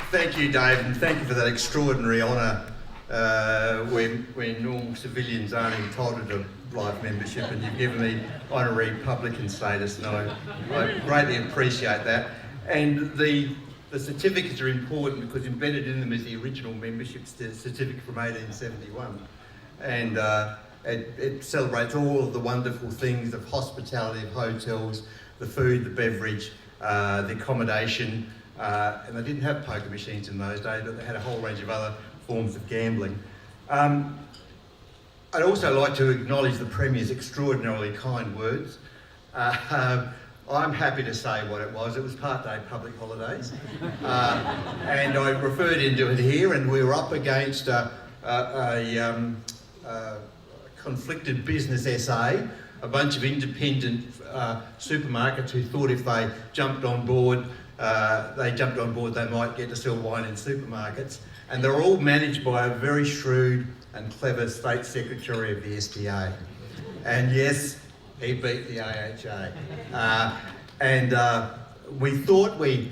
Thank you, Dave, and thank you for that extraordinary honour when normal civilians aren't entitled to life membership, and you've given me honorary publican status, and I greatly appreciate that. And the certificates are important because embedded in them is the original membership certificate from 1871. And it celebrates all of the wonderful things of hospitality, of hotels, the food, the beverage, the accommodation, and they didn't have poker machines in those days, but they had a whole range of other forms of gambling. I'd also like to acknowledge the Premier's extraordinarily kind words. I'm happy to say what it was. It was part-day public holidays. And I referred into it here, and we were up against a conflicted business SA, a bunch of independent supermarkets who thought if they jumped on board, they might get to sell wine in supermarkets. And they're all managed by a very shrewd and clever State Secretary of the SDA. And yes, he beat the AHA. We thought we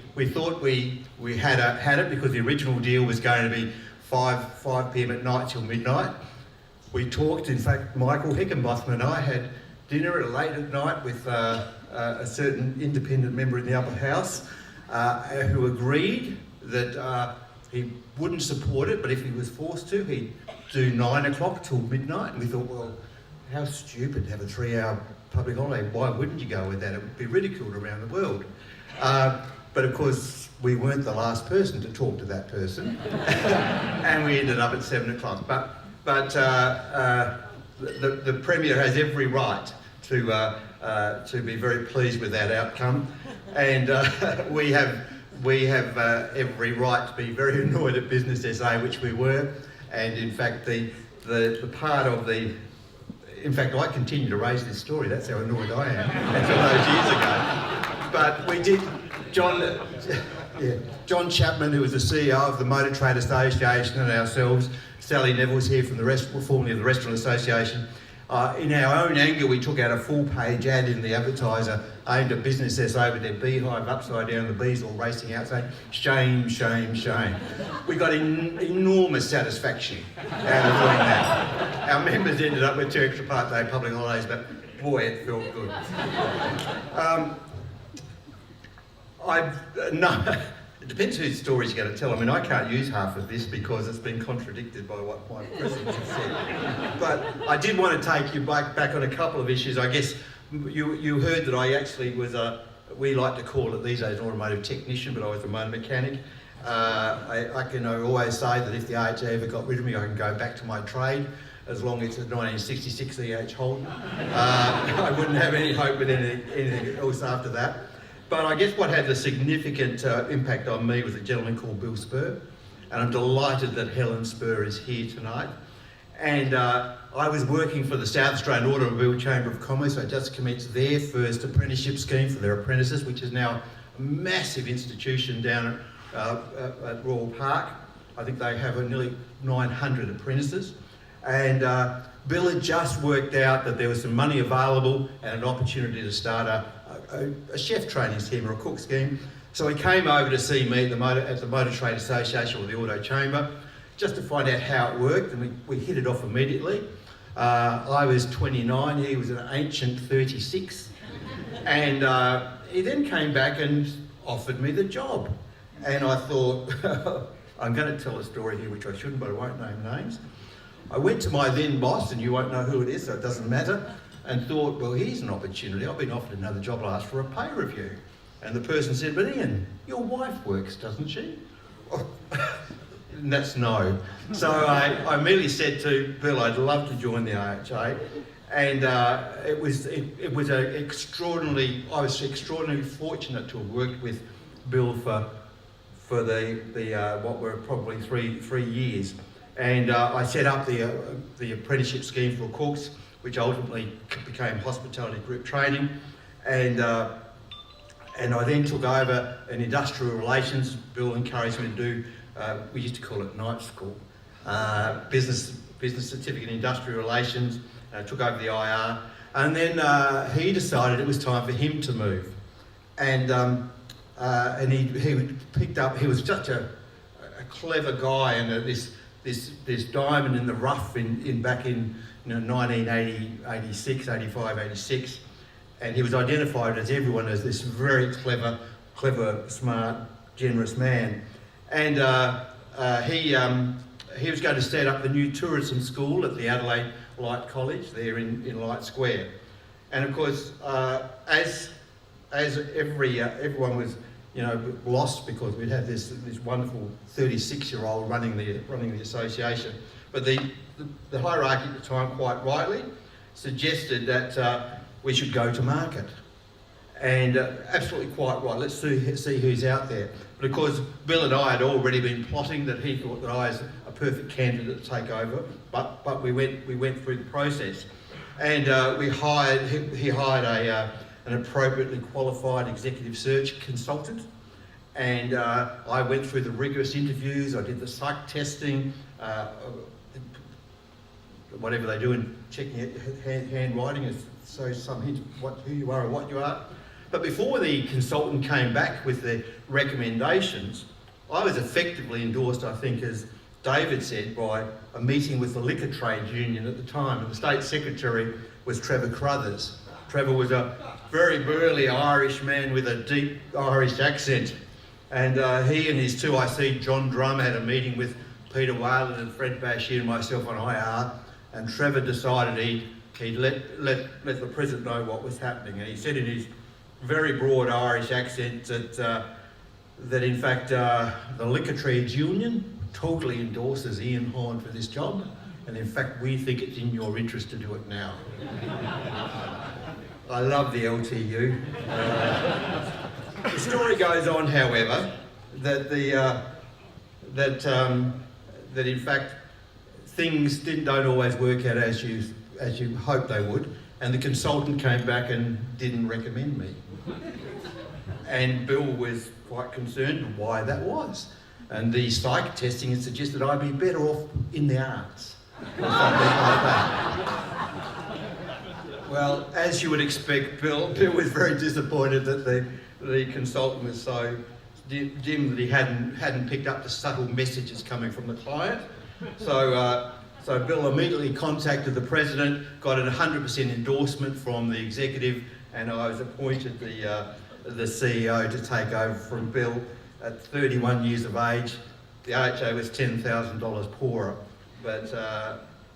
had it because the original deal was going to be 5 p.m. at night till midnight. We talked, in fact, Michael Hickenbotham and I had dinner late at night with a certain independent member in the upper house who agreed that he wouldn't support it, but if he was forced to, he'd do 9 o'clock till midnight. And we thought, well, how stupid to have a 3-hour public holiday. Why wouldn't you go with that? It would be ridiculed around the world. But of course, we weren't the last person to talk to that person. And we ended up at 7 o'clock. But the Premier has every right to be very pleased with that outcome. And we have every right to be very annoyed at Business SA, which we were. And in fact, the part of the... In fact, I continue to raise this story. That's how annoyed I am. That's all those years ago. But we did... John Chapman, who was the CEO of the Motor Trade Association, and ourselves, Sally Neville's here from formerly of the Restaurant Association. In our own anger, we took out a full-page ad in the Advertiser aimed at Business SA with their beehive upside down, the bees all racing out saying, shame, shame, shame. We got enormous satisfaction out of doing that. Our members ended up with 2 extra part-day public holidays, but boy, it felt good. It depends whose stories you're going to tell. I mean, I can't use half of this because it's been contradicted by what my president has said. But I did want to take you back on a couple of issues. I guess you heard that I actually was we like to call it these days an automotive technician, but I was a motor mechanic. I can always say that if the AHA ever got rid of me, I can go back to my trade, as long as it's a 1966 EH Horne. I wouldn't have any hope with anything else after that. But I guess what had the significant impact on me was a gentleman called Bill Spur, and I'm delighted that Helen Spur is here tonight. And I was working for the South Australian Automobile Chamber of Commerce. I just commenced their first apprenticeship scheme for their apprentices, which is now a massive institution down at Royal Park. I think they have nearly 900 apprentices. And Bill had just worked out that there was some money available and an opportunity to start a chef training scheme or a cook scheme. So he came over to see me at the Motor Trade Association or the Auto Chamber just to find out how it worked, and we hit it off immediately. I was 29, he was an ancient 36, and he then came back and offered me the job. And I thought, I'm going to tell a story here which I shouldn't, but I won't name names. I went to my then boss, and you won't know who it is, so it doesn't matter, and thought, well, here's an opportunity. I've been offered another job. I'll ask for a pay review. And the person said, but Ian, your wife works, doesn't she? And that's no. So I immediately said to Bill, I'd love to join the AHA. And I was extraordinarily fortunate to have worked with Bill for what were probably three years. And I set up the apprenticeship scheme for cooks, which ultimately became hospitality group training. And I then took over in industrial relations. Bill encouraged me to do, we used to call it night school, business certificate in industrial relations. Took over the IR. And then he decided it was time for him to move. And he picked up, he was such a clever guy and this diamond in the rough back in 1986, 85, 86, and he was identified as everyone as this very clever, smart, generous man, and he was going to set up the new tourism school at the Adelaide Light College there in Light Square, and of course as everyone was lost because we'd had this wonderful 36-year-old running the association, but the hierarchy at the time quite rightly suggested that we should go to market, and absolutely quite right. Let's see who's out there. But of course, Bill and I had already been plotting that he thought that I was a perfect candidate to take over, but we went through the process, and he hired an appropriately qualified executive search consultant, and I went through the rigorous interviews. I did the psych testing, whatever they do in checking handwriting, so some hint who you are and what you are. But before the consultant came back with the recommendations, I was effectively endorsed, I think, as David said, by a meeting with the Liquor Trade Union at the time, and the State Secretary was Trevor Crothers. Trevor was a very burly Irish man with a deep Irish accent, and he and his two IC, John Drum, had a meeting with Peter Whalen and Fred Bashir and myself on IR, and Trevor decided he'd let the President know what was happening, and he said in his very broad Irish accent that in fact the Liquor Trades Union totally endorses Ian Horne for this job, and in fact we think it's in your interest to do it now. I love the LTU. The story goes on, however, that that in fact things don't always work out as you hoped they would, and the consultant came back and didn't recommend me. And Bill was quite concerned why that was. And the psych testing had suggested I'd be better off in the arts, or something like that. Well, as you would expect, Bill was very disappointed that the consultant was so dim that he hadn't picked up the subtle messages coming from the client. So Bill immediately contacted the President, got a 100% endorsement from the executive, and I was appointed the CEO to take over from Bill at 31 years of age. The AHA was $10,000 poorer, but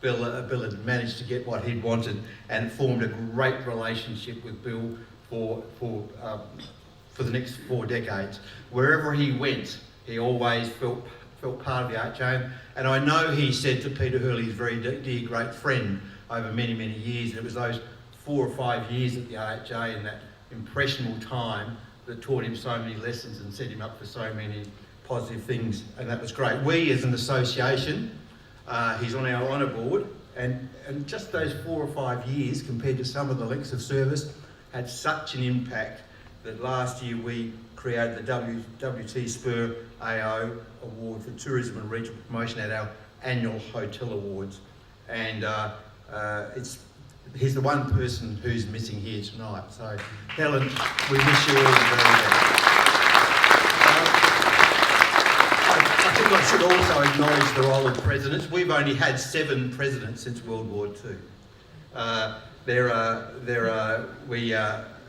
Bill had managed to get what he'd wanted and formed a great relationship with Bill for the next 4 decades. Wherever he went, he always felt part of the AHA, and I know he said to Peter Hurley, his very dear great friend, over many, many years, and it was those 4 or 5 years at the AHA in that impressionable time that taught him so many lessons and set him up for so many positive things, and that was great. We as an association, he's on our honour board, and just those 4 or 5 years compared to some of the lengths of service had such an impact that last year we created the WT Spur AO Award for Tourism and Regional Promotion at our annual Hotel Awards, and he's the one person who's missing here tonight. So, Helen, we wish you all the very best. I think I should also acknowledge the role of presidents. We've only had 7 presidents since World War II.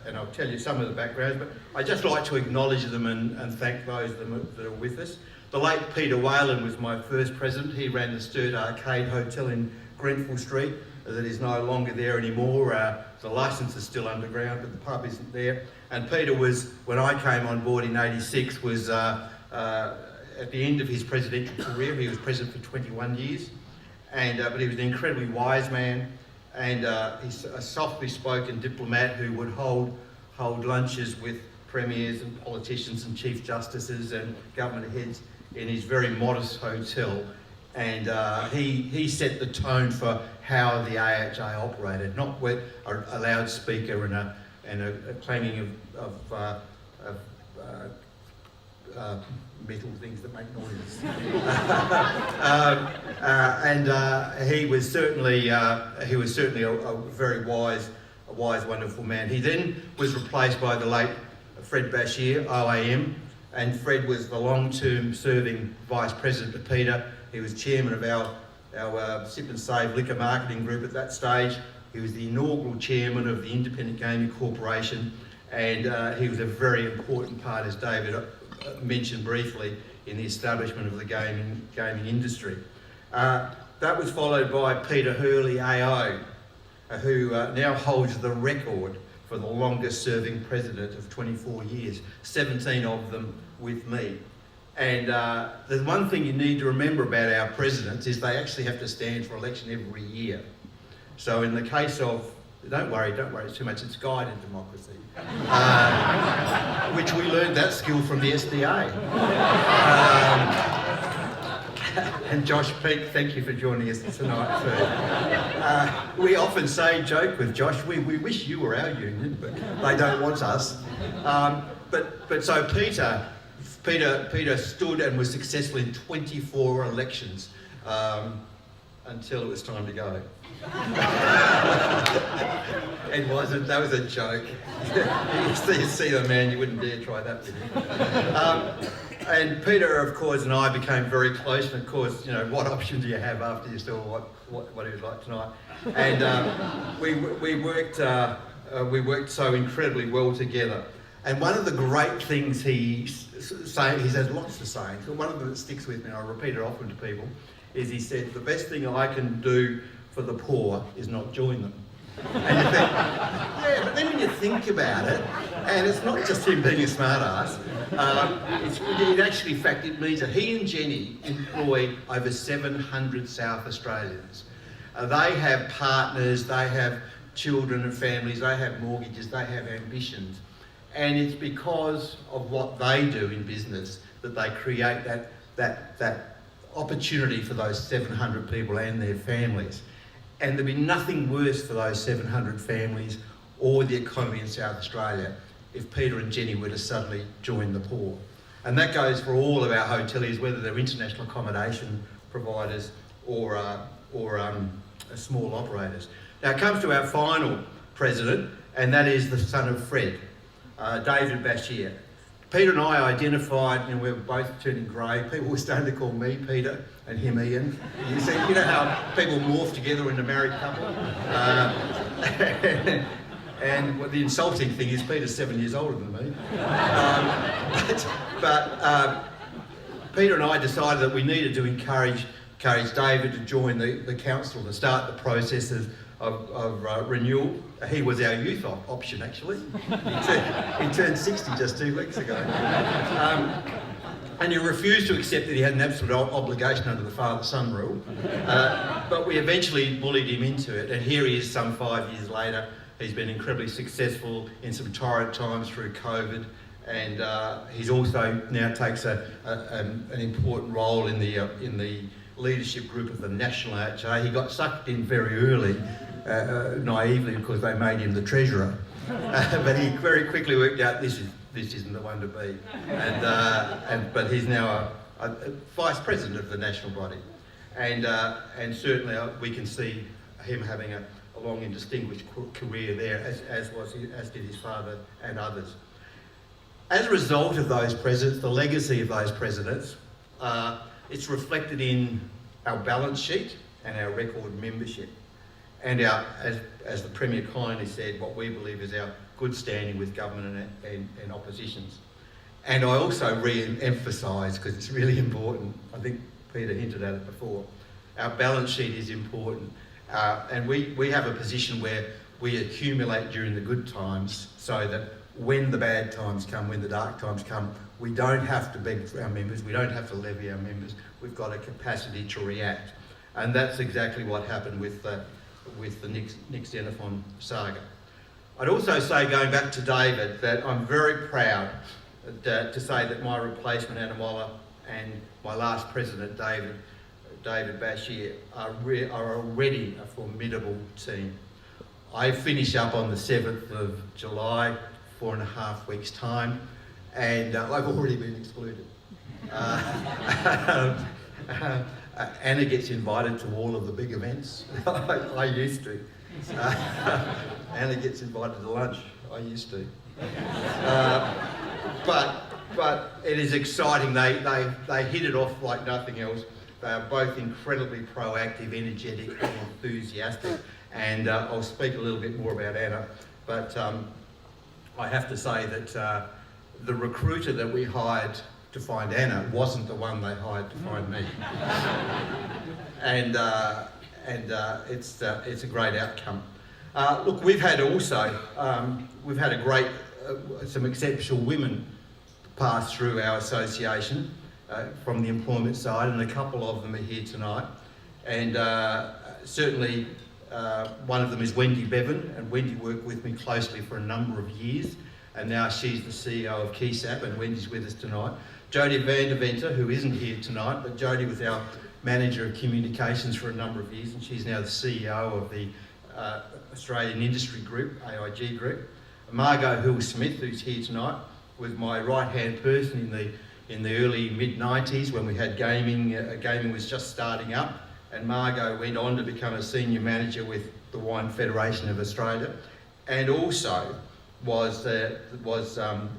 And I'll tell you some of the backgrounds, but I'd just like to acknowledge them and thank those that are with us. The late Peter Whalen was my first president. He ran the Sturt Arcade Hotel in Grenfell Street that is no longer there anymore. The licence is still underground, but the pub isn't there. And Peter was, when I came on board in '86, was at the end of his presidential career. He was president for 21 years, but he was an incredibly wise man, and he's a softly spoken diplomat who would hold lunches with premiers and politicians and chief justices and government heads in his very modest hotel. And he set the tone for how the AHA operated, not with a loudspeaker and a clanging of metal things that make noise. He was certainly a very wise, wonderful man. He then was replaced by the late Fred Bashir, OAM, and Fred was the long-term serving Vice President of Peter. He was chairman of our Sip and Save liquor marketing group at that stage. He was the inaugural chairman of the Independent Gaming Corporation, and he was a very important part, as David mentioned briefly, in the establishment of the gaming industry. That was followed by Peter Hurley AO, who now holds the record for the longest serving president of 24 years, 17 of them with me. And the one thing you need to remember about our presidents is they actually have to stand for election every year. So in the case of, don't worry too much, it's guided democracy, which we learned that skill from the SDA. And Josh Peake, thank you for joining us tonight too. We often joke with Josh, we wish you were our union, but they don't want us. But so Peter stood and was successful in 24 elections until it was time to go. That was a joke. You see the man, you wouldn't dare try that with him. And Peter, of course, and I became very close. And of course, you know, what option do you have after you saw what he was like tonight? And we worked so incredibly well together. And one of the great things he has lots of sayings, but one of them that sticks with me, and I repeat it often to people, is he said, the best thing I can do for the poor is not join them. And you think, yeah, but then when you think about it, and it's not just him being a smart ass, it actually, in fact, it means that he and Jenny employ over 700 South Australians. They have partners, they have children and families, they have mortgages, they have ambitions. And it's because of what they do in business that they create that opportunity for those 700 people and their families. And there'd be nothing worse for those 700 families or the economy in South Australia if Peter and Jenny were to suddenly join the poor. And that goes for all of our hoteliers, whether they're international accommodation providers or small operators. Now it comes to our final president, and that is the son of Fred, David Bashir. Peter and I identified, and we were both turning grey. People were starting to call me Peter and him Ian. You see, you know how people morph together in a married couple? And the insulting thing is Peter's 7 years older than me. But Peter and I decided that we needed to encourage David to join the council to start the process of renewal. He was our youth option, actually. He turned 60 just 2 weeks ago. And he refused to accept that he had an absolute obligation under the father-son rule. But we eventually bullied him into it, and here he is some 5 years later. He's been incredibly successful in some torrid times through COVID, and he's also now takes an important role in the leadership group of the National AHA. He got sucked in very early, naively, because they made him the treasurer. But he very quickly worked out this isn't the one to be. But he's now a vice president of the national body, and certainly we can see him having a long and distinguished career there, as did his father and others. As a result of those presidents, the legacy of those presidents, it's reflected in our balance sheet and our record membership, and as the Premier kindly said, what we believe is our good standing with government and oppositions. And I also re-emphasise, because it's really important, I think Peter hinted at it before, our balance sheet is important. And we have a position where we accumulate during the good times so that when the bad times come, when the dark times come, we don't have to beg for our members, we don't have to levy our members, we've got a capacity to react. And that's exactly what happened with the Nick Xenophon saga. I'd also say, going back to David, that I'm very proud to say that my replacement, Annamola, and my last president, David Bashir, are already a formidable team. I finish up on the 7th of July, 4.5 weeks' time, and I've already been excluded. Anna gets invited to all of the big events. I used to. Anna gets invited to lunch. I used to. But but it is exciting. They hit it off like nothing else. They are both incredibly proactive, energetic, and enthusiastic. And I'll speak a little bit more about Anna, but I have to say that the recruiter that we hired to find Anna wasn't the one they hired to find me. and it's a great outcome. Look, we've had a great, some exceptional women pass through our association from the employment side, and a couple of them are here tonight. And certainly one of them is Wendy Bevan, and Wendy worked with me closely for a number of years, and now she's the CEO of KeySAP, and Wendy's with us tonight. Jodie van der Venter, who isn't here tonight, but Jodie was our Manager of Communications for a number of years, and she's now the CEO of the Australian Industry Group, AIG Group. Margot Hill-Smith, who's here tonight, was my right-hand person in the early mid-90s when we had gaming. Gaming was just starting up, and Margot went on to become a senior manager with the Wine Federation of Australia, and also was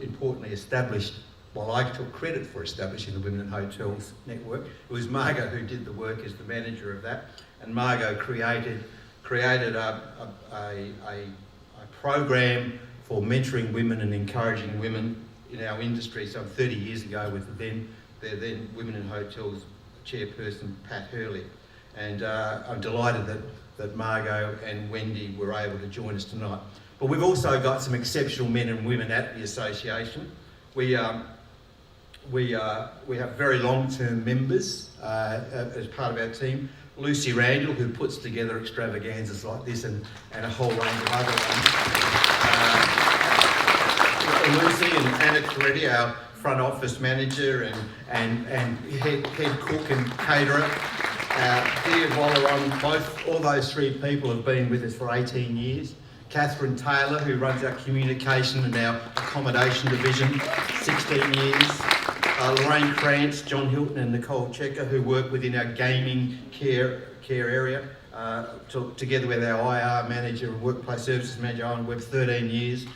importantly established. Well, I took credit for establishing the Women in Hotels network. It was Margot who did the work as the manager of that, and Margot created a program for mentoring women and encouraging women in our industry some 30 years ago with their then Women in Hotels chairperson, Pat Hurley. And I'm delighted that Margot and Wendy were able to join us tonight. But we've also got some exceptional men and women at the association. We have very long-term members as part of our team. Lucy Randall, who puts together extravaganzas like this and a whole range of other ones. Lucy and Anna Coretti, our front office manager and head cook and caterer. Dia Wolaron, all those three people have been with us for 18 years. Catherine Taylor, who runs our communication and our accommodation division, 16 years. Lorraine Krantz, John Hilton and Nicole Checker, who work within our gaming care area, together with our IR manager and workplace services manager, Owen Webb, 13 years.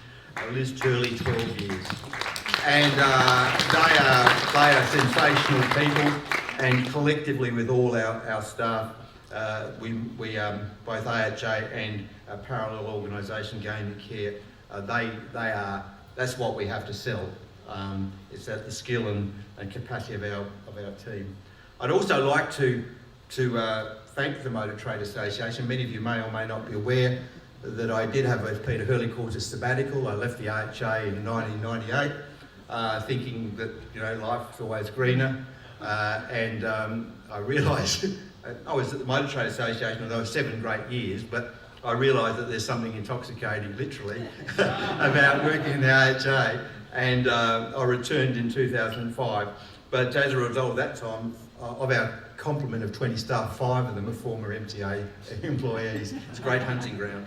Liz Turley, 12 years. And they are sensational people, and collectively with all our staff, we both AHA and a parallel organisation, Gaming Care, that's what we have to sell. It's the skill and capacity of our team. I'd also like to thank the Motor Trade Association. Many of you may or may not be aware that I did have, as Peter Hurley calls, a sabbatical. I left the AHA in 1998, thinking that life's always greener, and I realised I was at the Motor Trade Association, and there were 7 great years, but I realised that there's something intoxicating, literally, about working in the AHA, and I returned in 2005. But as a result of that time, of our complement of 20 staff, 5 of them are former MTA employees. It's a great hunting ground.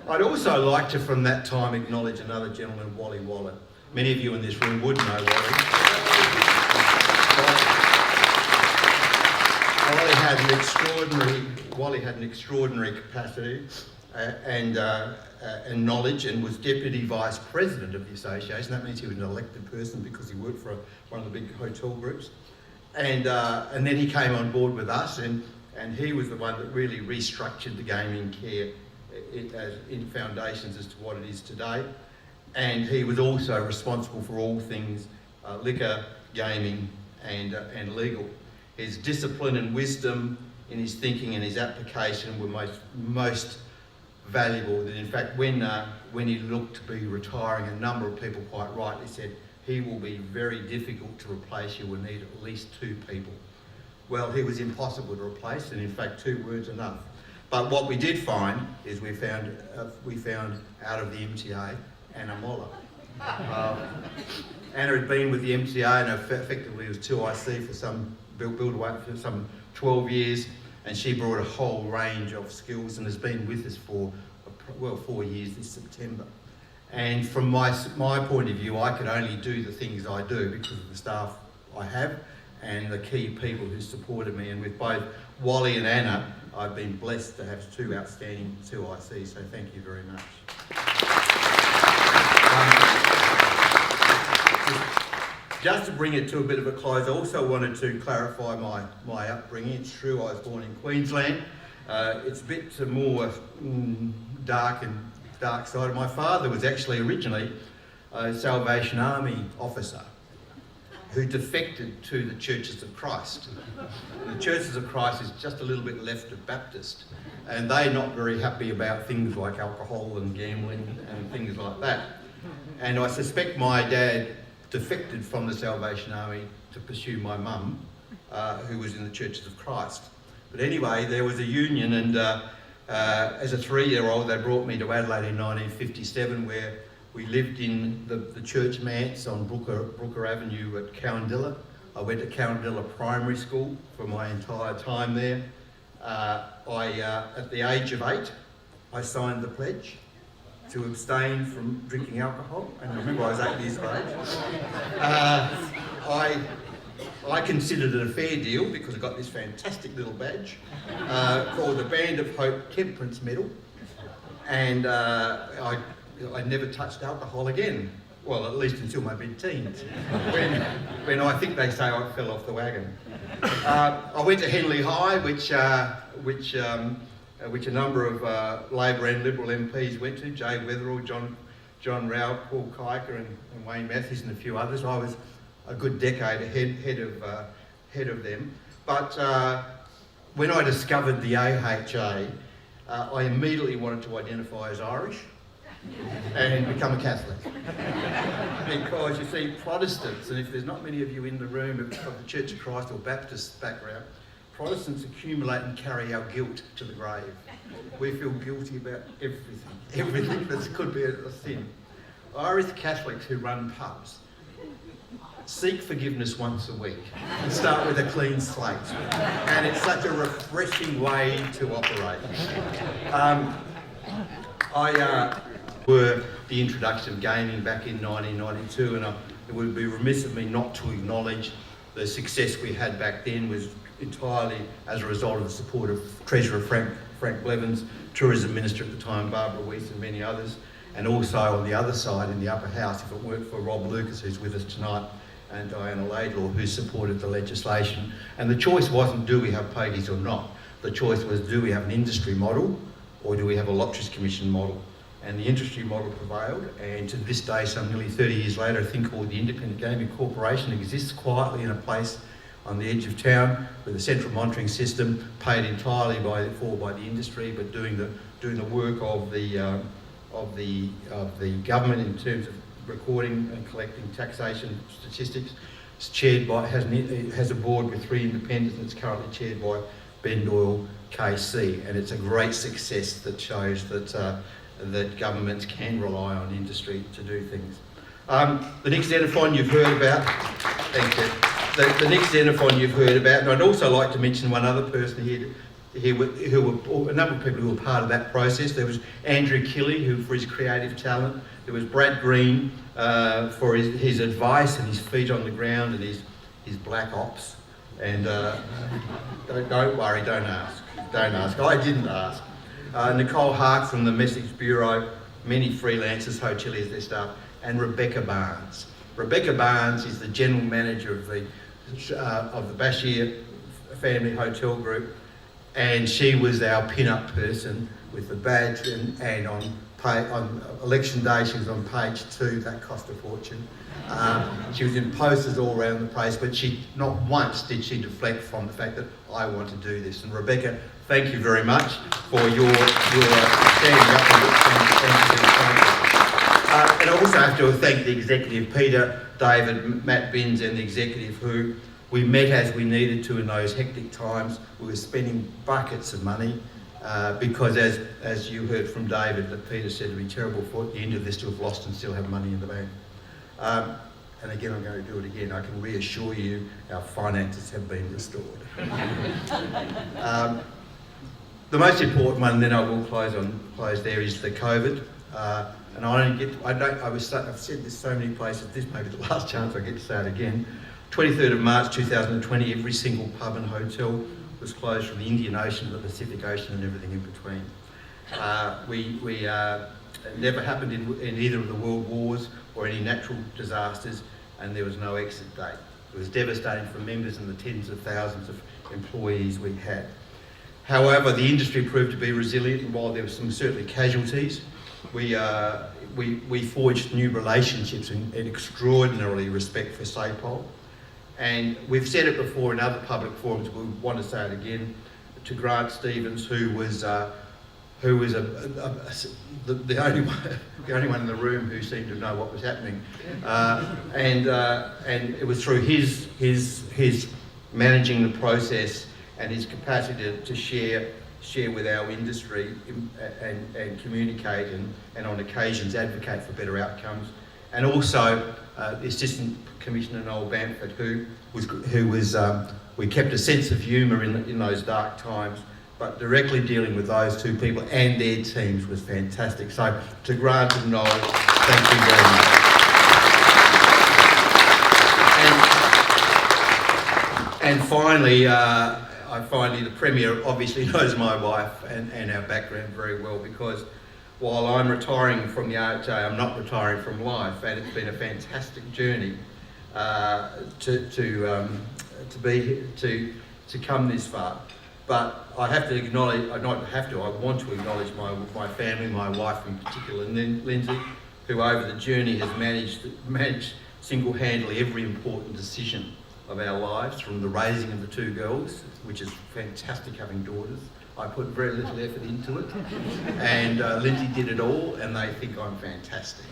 I'd also like to, from that time, acknowledge another gentleman, Wally Wallet. Many of you in this room would know Wally. Wally had an extraordinary capacity and knowledge, and was deputy vice president of the association. That means he was an elected person because he worked for one of the big hotel groups. And then he came on board with us, and he was the one that really restructured the Gaming Care in foundations as to what it is today. And he was also responsible for all things liquor, gaming, and legal. His discipline and wisdom in his thinking and his application were most valuable. That in fact, when he looked to be retiring, a number of people quite rightly said, he will be very difficult to replace. You will need at least 2 people. Well, he was impossible to replace, and in fact 2 weren't enough. But what we did find is we found out of the MTA Anna Moller. Anna had been with the MTA and effectively was 2IC for built away for some 12 years, and she brought a whole range of skills and has been with us for 4 years this September. And from my point of view, I could only do the things I do because of the staff I have and the key people who supported me. And with both Wally and Anna, I've been blessed to have 2 outstanding 2ICs, so thank you very much. just to bring it to a bit of a close, I also wanted to clarify my upbringing. It's true, I was born in Queensland. It's a bit more dark side. My father was actually originally a Salvation Army officer who defected to the Churches of Christ. And the Churches of Christ is just a little bit left of Baptist, and they're not very happy about things like alcohol and gambling and things like that. And I suspect my dad defected from the Salvation Army to pursue my mum, who was in the Churches of Christ. But anyway, there was a union, and as a 3-year-old, they brought me to Adelaide in 1957, where we lived in the church manse on Brooker Avenue at Cowandilla. I went to Cowandilla Primary School for my entire time there. At the age of 8, I signed the pledge to abstain from drinking alcohol, and I remember I was 8 years of age. I considered it a fair deal because I got this fantastic little badge called the Band of Hope Temperance Medal, and I never touched alcohol again. Well, at least until my mid-teens, when I think they say I fell off the wagon. I went to Henley High, which a number of Labor and Liberal MPs went to: Jay Weatherall, John Rao, Paul Kiker, and Wayne Matthews, and a few others. I was a good decade ahead of them. But when I discovered the AHA, I immediately wanted to identify as Irish and become a Catholic. Because you see, Protestants, and if there's not many of you in the room of the Church of Christ or Baptist background, Protestants accumulate and carry our guilt to the grave. We feel guilty about everything that could be a sin. Irish Catholics who run pubs seek forgiveness once a week and start with a clean slate. And it's such a refreshing way to operate. Were the introduction of gaming back in 1992, and it would be remiss of me not to acknowledge the success we had back then was entirely as a result of the support of Treasurer Frank Blevins, Tourism Minister at the time, Barbara Weiss, and many others, and also on the other side in the upper house, if it weren't for Rob Lucas, who's with us tonight, and Diana Laidlaw, who supported the legislation. And the choice wasn't, do we have Padies or not? The choice was, do we have an industry model or do we have a Lotteries Commission model? And the industry model prevailed, and to this day, some nearly 30 years later, a thing called the Independent Gaming Corporation exists quietly in a place on the edge of town with a central monitoring system paid entirely by the industry, but doing the work of the government in terms of recording and collecting taxation statistics. It's chaired by, it has a board with 3 independents, and it's currently chaired by Ben Doyle KC, and it's a great success that shows that governments can rely on industry to do things. The next Xenophon you've heard about, thank you. The next Xenophon you've heard about, and I'd also like to mention one other person here who were a number of people who were part of that process. There was Andrew Killey, who for his creative talent. There was Brad Green for his advice and his feet on the ground and his black ops. And don't worry, don't ask. I didn't ask. Nicole Hart from the Message Bureau, many freelancers, hoteliers, their staff, and Rebecca Barnes. Rebecca Barnes is the general manager of the Bashir Family Hotel Group, and she was our pin-up person with the badge, and on election day she was on page 2. That cost a fortune. She was in posters all around the place, but not once did she deflect from the fact that I want to do this. And Rebecca, thank you very much for your standing up and I also have to thank the executive, Peter, David, Matt Binns, and the executive, who we met as we needed to in those hectic times. We were spending buckets of money because, as you heard from David, that Peter said it'd be terrible for at the end of this to have lost and still have money in the bank. And again, I'm going to do it again. I can reassure you our finances have been restored. The most important one, and then I will close there, is the COVID. And I've said this so many places, this may be the last chance I get to say it again. 23rd of March 2020, every single pub and hotel was closed from the Indian Ocean to the Pacific Ocean and everything in between. It never happened in either of the world wars or any natural disasters. and there was no exit date. It was devastating for members and the tens of thousands of employees we had. However, the industry proved to be resilient, and while there were some certainly casualties, we forged new relationships and extraordinarily respect for SAPOL. And we've said it before in other public forums, but we want to say it again, to Grant Stevens, who was the only one in the room who seemed to know what was happening, and it was through his managing the process and his capacity to share with our industry and communicate and on occasions advocate for better outcomes, and also the Assistant Commissioner Noel Bamford, who was we kept a sense of humour in those dark times, but directly dealing with those two people and their teams was fantastic. So to Grant and Noel, thank you very much. And finally, the Premier obviously knows my wife and our background very well, because while I'm retiring from the RHA, I'm not retiring from life, and it's been a fantastic journey to come this far. But I have to acknowledge, I want to acknowledge my family, my wife in particular, and Lindsay, who over the journey has managed single-handedly every important decision of our lives, from the raising of the two girls, which is fantastic having daughters. I put very little effort into it, and Lindsay did it all, and they think I'm fantastic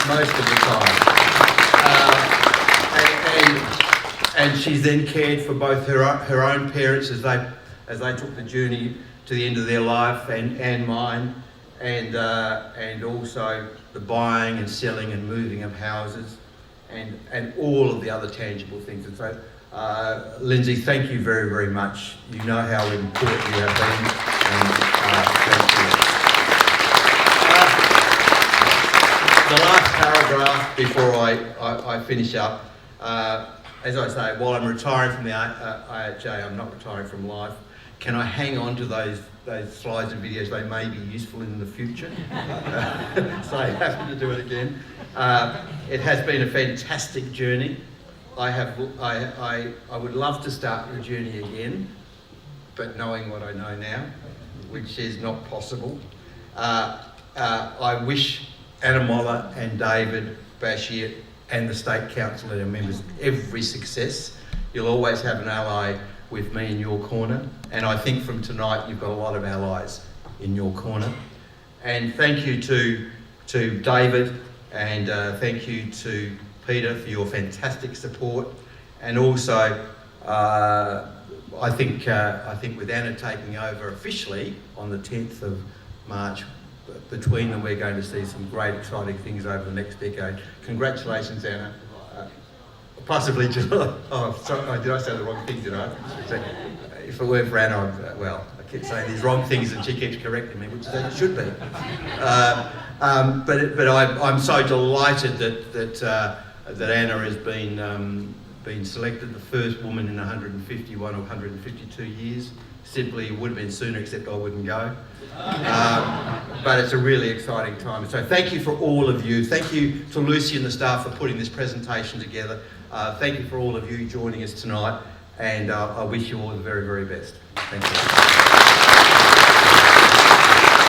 most of the time. And she's then cared for both her own parents as they took the journey to the end of their life, and mine, and also the buying and selling and moving of houses, and all of the other tangible things. And so, Lindsay, thank you very, very much. You know how important you have been, and thank you. The last paragraph before I finish up. As I say, while I'm retiring from the IHA, I'm not retiring from life. Can I hang on to those slides and videos? They may be useful in the future. So I have to do it again. It has been a fantastic journey. I would love to start the journey again, but knowing what I know now, which is not possible, I wish Anna Moller and David Bashir and the State Council and our members every success. You'll always have an ally with me in your corner, and I think from tonight you've got a lot of allies in your corner. And thank you to David, and thank you to Peter for your fantastic support, and also I think with Anna taking over officially on the 10th of March, between them we're going to see some great exciting things over the next decade. Congratulations, Anna. Possibly to, oh, sorry, did I say the wrong thing, did I? If it weren't for Anna, well, I keep saying these wrong things and she keeps correcting me, which it should be. But I'm so delighted that Anna has been selected, the first woman in 151 or 152 years. Simply would have been sooner, except I wouldn't go. But it's a really exciting time. So thank you for all of you. Thank you to Lucy and the staff for putting this presentation together. Thank you for all of you joining us tonight, and I wish you all the very, very best. Thank you.